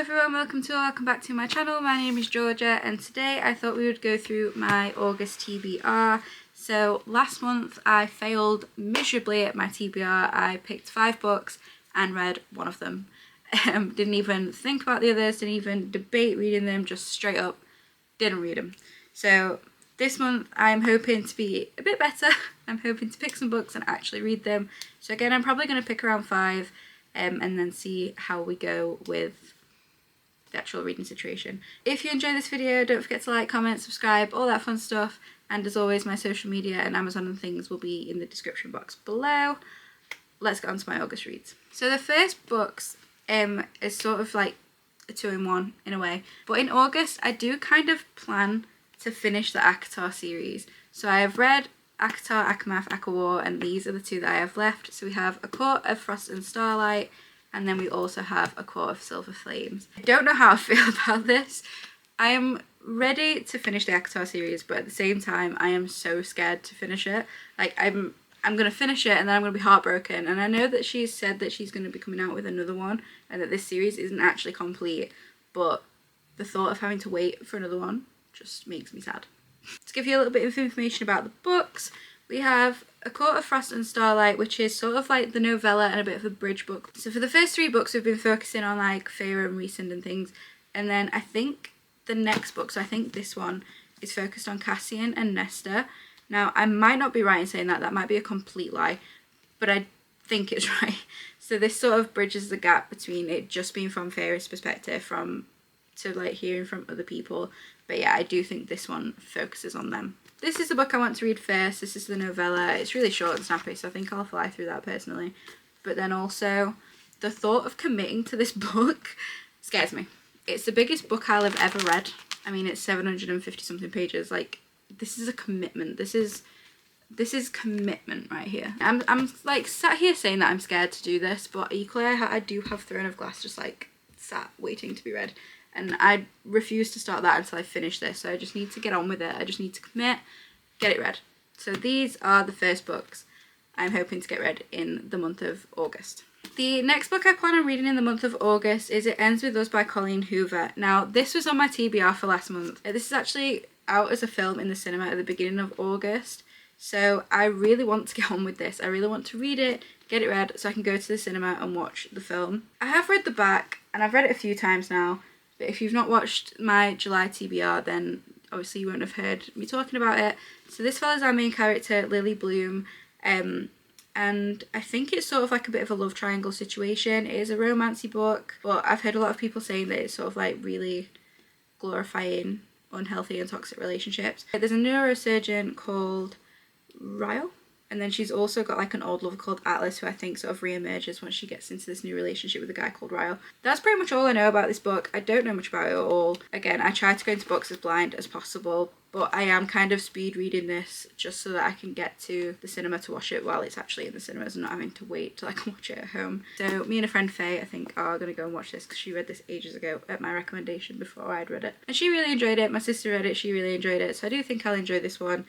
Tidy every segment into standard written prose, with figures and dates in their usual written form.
everyone, welcome back to my channel. My name is Georgia and today I thought we would go through my August TBR. So last month I failed miserably at my TBR. I picked 5 books and read one of them. Didn't even think about the others, didn't even debate reading them, just straight up didn't read them. So this month I'm hoping to be a bit better. I'm hoping to pick some books and actually read them. So again, I'm probably going to pick around 5 and then see how we go with the actual reading situation. If you enjoyed this video, don't forget to like, comment, subscribe, all that fun stuff. And as always, my social media and Amazon and things will be in the description box below. Let's get on to my August reads. So the first books is sort of like a 2-in-1 in a way. But in August, I do kind of plan to finish the ACOTAR series. So I have read ACOTAR, ACOMAF, ACOWAR, and these are the 2 that I have left. So we have A Court of Frost and Starlight, and then we also have A Court of Silver Flames. I don't know how I feel about this. I am ready to finish the ACOTAR series, but at the same time, I am so scared to finish it. Like, I'm going to finish it and then I'm going to be heartbroken. And I know that she's said that she's going to be coming out with another one and that this series isn't actually complete, but the thought of having to wait for another one just makes me sad. To give you a little bit of information about the books, we have A Court of Frost and Starlight, which is sort of like the novella and a bit of a bridge book. So for the first 3 books, we've been focusing on like Feyre and Rhysand and things. And then I think the next book, so I think this one, is focused on Cassian and Nesta. Now, I might not be right in saying that. That might be a complete lie, but I think it's right. So this sort of bridges the gap between it just being from Feyre's perspective to like hearing from other people. But yeah, I do think this one focuses on them. This is the book I want to read first. This is the novella. It's really short and snappy, so I think I'll fly through that personally. But then also, the thought of committing to this book scares me. It's the biggest book I'll have ever read. I mean, it's 750 something pages. Like, this is a commitment. This is commitment right here. I'm like sat here saying that I'm scared to do this, but equally I do have Throne of Glass just like sat waiting to be read. And I refuse to start that until I finish this. So I just need to get on with it. I just need to commit, get it read. So these are the first books I'm hoping to get read in the month of August. The next book I plan on reading in the month of August is It Ends With Us by Colleen Hoover. Now, this was on my TBR for last month. This is actually out as a film in the cinema at the beginning of August. So I really want to get on with this. I really want to read it, get it read, so I can go to the cinema and watch the film. I have read the back, and I've read it a few times now. But if you've not watched my July TBR, then obviously you won't have heard me talking about it. So this follows our main character, Lily Bloom, and I think it's sort of like a bit of a love triangle situation. It is a romancy book, but I've heard a lot of people saying that it's sort of like really glorifying unhealthy and toxic relationships. There's a neurosurgeon called Ryle, and then she's also got like an old lover called Atlas, who I think sort of re-emerges once she gets into this new relationship with a guy called Ryle. That's pretty much all I know about this book. I don't know much about it at all. Again, I try to go into books as blind as possible, but I am kind of speed reading this just so that I can get to the cinema to watch it while it's actually in the cinemas and not having to wait till I can watch it at home. So me and a friend Faye, I think, are going to go and watch this because she read this ages ago at my recommendation before I'd read it. And she really enjoyed it. My sister read it. She really enjoyed it. So I do think I'll enjoy this one.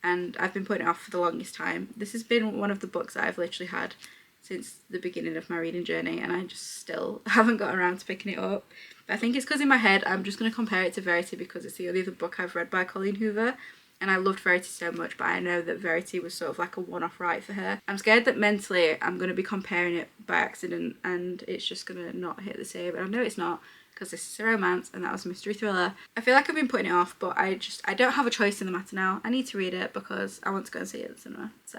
And I've been putting it off for the longest time. This has been one of the books that I've literally had since the beginning of my reading journey, and I just still haven't got around to picking it up. But I think it's because in my head I'm just going to compare it to Verity because it's the only other book I've read by Colleen Hoover, and I loved Verity so much, but I know that Verity was sort of like a one-off write for her. I'm scared that mentally I'm going to be comparing it by accident and it's just going to not hit the same, and I know it's not, because this is a romance and that was a mystery thriller. I feel like I've been putting it off, but I don't have a choice in the matter now. I need to read it because I want to go and see it at the cinema. So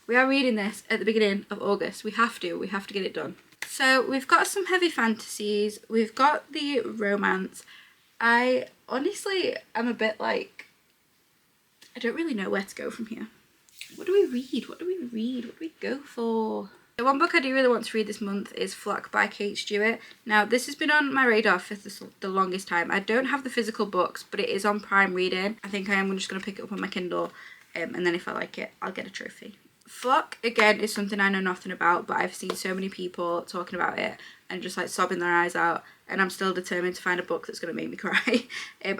we are reading this at the beginning of August. We have to get it done. So we've got some heavy fantasies. We've got the romance. I honestly am a bit like, I don't really know where to go from here. What do we read? What do we go for? The one book I do really want to read this month is Flock by Kate Stewart. Now, this has been on my radar for the longest time. I don't have the physical books, but it is on Prime Reading. I think I am just going to pick it up on my Kindle, and then if I like it, I'll get a trophy. Flock, again, is something I know nothing about, but I've seen so many people talking about it and just like sobbing their eyes out, and I'm still determined to find a book that's going to make me cry.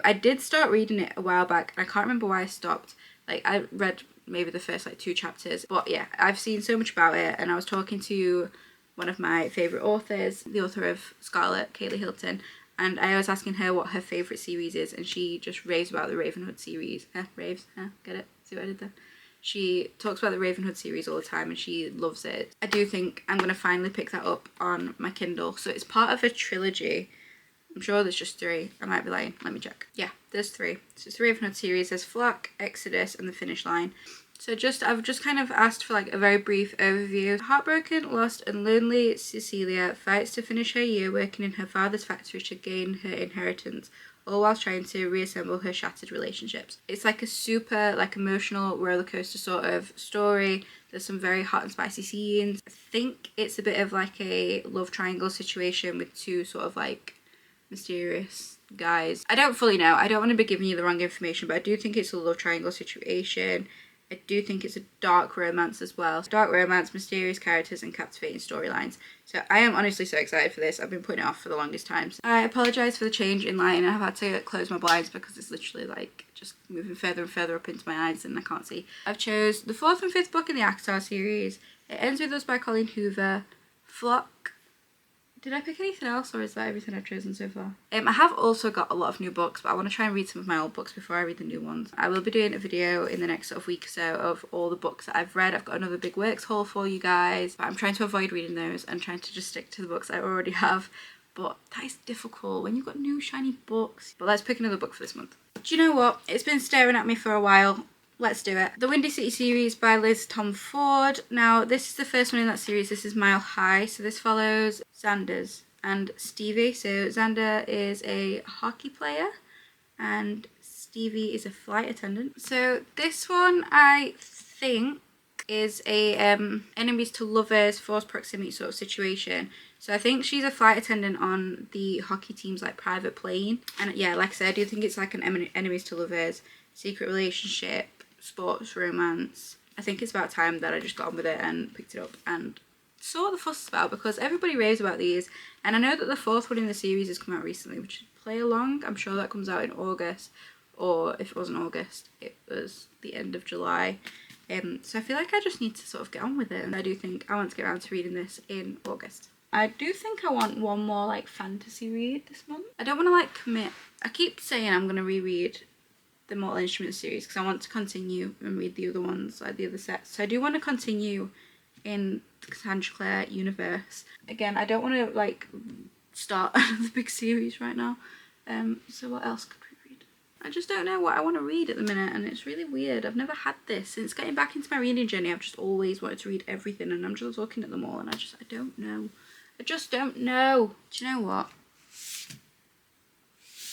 I did start reading it a while back, and I can't remember why I stopped. Like, I read maybe the first like 2 chapters, but yeah, I've seen so much about it, and I was talking to one of my favourite authors, the author of Scarlet, Kaylee Hilton, and I was asking her what her favourite series is, and she just raves about the Ravenhood series. Raves? Get it? See what I did there? She talks about the Ravenhood series all the time and she loves it. I do think I'm going to finally pick that up on my Kindle. So it's part of a trilogy. I'm sure there's just 3. I might be lying. Let me check. Yeah, there's 3. So it's the Ravenhood series. There's Flock, Exodus, and The Finish Line. So I've just kind of asked for like a very brief overview. Heartbroken, lost, and lonely Cecilia fights to finish her year working in her father's factory to gain her inheritance, all whilst trying to reassemble her shattered relationships. It's like a super like emotional roller coaster sort of story. There's some very hot and spicy scenes. I think it's a bit of like a love triangle situation with 2 sort of like mysterious guys. I don't fully know. I don't want to be giving you the wrong information, but I do think it's a love triangle situation. I do think it's a dark romance as well. Dark romance, mysterious characters, and captivating storylines. So I am honestly so excited for this. I've been putting it off for the longest time. I apologise for the change in lighting. I've had to close my blinds because it's literally like just moving further and further up into my eyes and I can't see. I've chose the 4th and 5th book in the ACOTAR series. It Ends With Us by Colleen Hoover. Flock. Did I pick anything else or is that everything I've chosen so far? I have also got a lot of new books, but I want to try and read some of my old books before I read the new ones. I will be doing a video in the next sort of week or so of all the books that I've read. I've got another big works haul for you guys, but I'm trying to avoid reading those and trying to just stick to the books I already have. But that is difficult when you've got new shiny books. But let's pick another book for this month. Do you know what? It's been staring at me for a while. Let's do it. The Windy City series by Liz Tom Ford. Now, this is the first one in that series. This is Mile High. So this follows Xander's and Stevie. So Xander is a hockey player and Stevie is a flight attendant. So this one I think is a enemies to lovers, forced proximity sort of situation. So I think she's a flight attendant on the hockey team's like private plane. And yeah, like I said, I do think it's like an enemies to lovers, secret relationship, sports romance. I think it's about time that I just got on with it and picked it up and saw what the fuss is about because everybody raves about these. And I know that the 4th one in the series has come out recently, which is Play Along. I'm sure that comes out in August, or if it wasn't August, it was the end of July. So I feel like I just need to sort of get on with it, and I do think I want to get around to reading this in August. I do think I want one more like fantasy read this month. I don't want to like commit. I keep saying I'm going to reread the Mortal Instruments series because I want to continue and read the other ones, like the other sets. So I do want to continue in the Cassandra Clare universe. Again, I don't want to like start another big series right now. So what else could we read? I just don't know what I want to read at the minute, and it's really weird. I've never had this. Since getting back into my reading journey, I've just always wanted to read everything, and I'm just looking at them all and I don't know. I just don't know. Do you know what?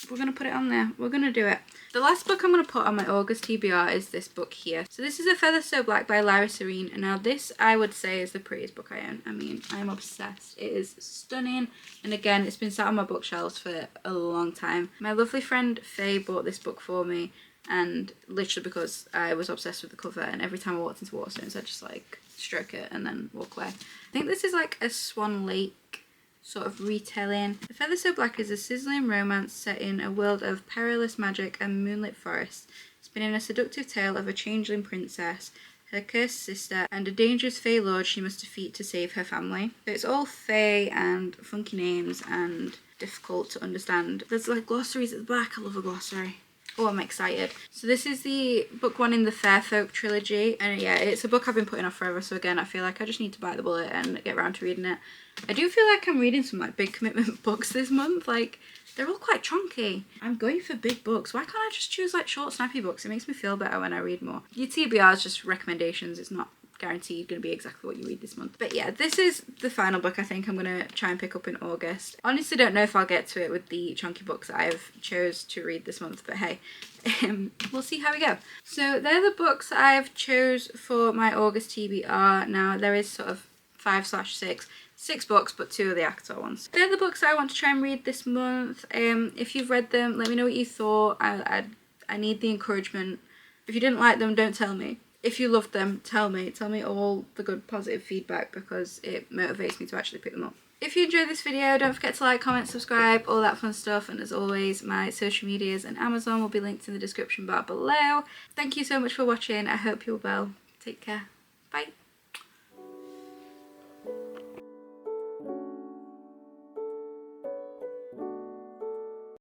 We're going to put it on there. We're going to do it. The last book I'm going to put on my August TBR is this book here. So this is A Feather So Black by Lara Serene. And now this, I would say, is the prettiest book I own. I mean, I'm obsessed. It is stunning. And again, it's been sat on my bookshelves for a long time. My lovely friend Faye bought this book for me. And literally because I was obsessed with the cover. And every time I walked into Waterstones, I'd just like stroke it and then walk away. I think this is like a Swan Lake sort of retelling. A Feather So Black is a sizzling romance set in a world of perilous magic and moonlit forests, spinning a seductive tale of a changeling princess, her cursed sister, and a dangerous Fae lord she must defeat to save her family. So it's all Fae and funky names and difficult to understand. There's like glossaries at the back. I love a glossary. Oh, I'm excited. So this is the book 1 in the Fairfolk trilogy. And yeah, it's a book I've been putting off forever. So again, I feel like I just need to bite the bullet and get around to reading it. I do feel like I'm reading some like big commitment books this month. Like, they're all quite chunky. I'm going for big books. Why can't I just choose like short, snappy books? It makes me feel better when I read more. Your TBR is just recommendations. It's not guaranteed going to be exactly what you read this month. But yeah, this is the final book I think I'm going to try and pick up in August. Honestly, don't know if I'll get to it with the chunky books that I've chose to read this month, but hey, we'll see how we go. So they're the books I've chose for my August TBR. Now there is sort of 5/6 books, but 2 of the ACOTAR ones. They're the books I want to try and read this month. If you've read them, let me know what you thought. I need the encouragement. If you didn't like them, don't tell me. If you loved them, tell me all the good positive feedback because it motivates me to actually pick them up. If you enjoyed this video, don't forget to like, comment, subscribe, all that fun stuff. And as always, my social medias and Amazon will be linked in the description bar below. Thank you so much for watching. I hope you're well. Take care. Bye.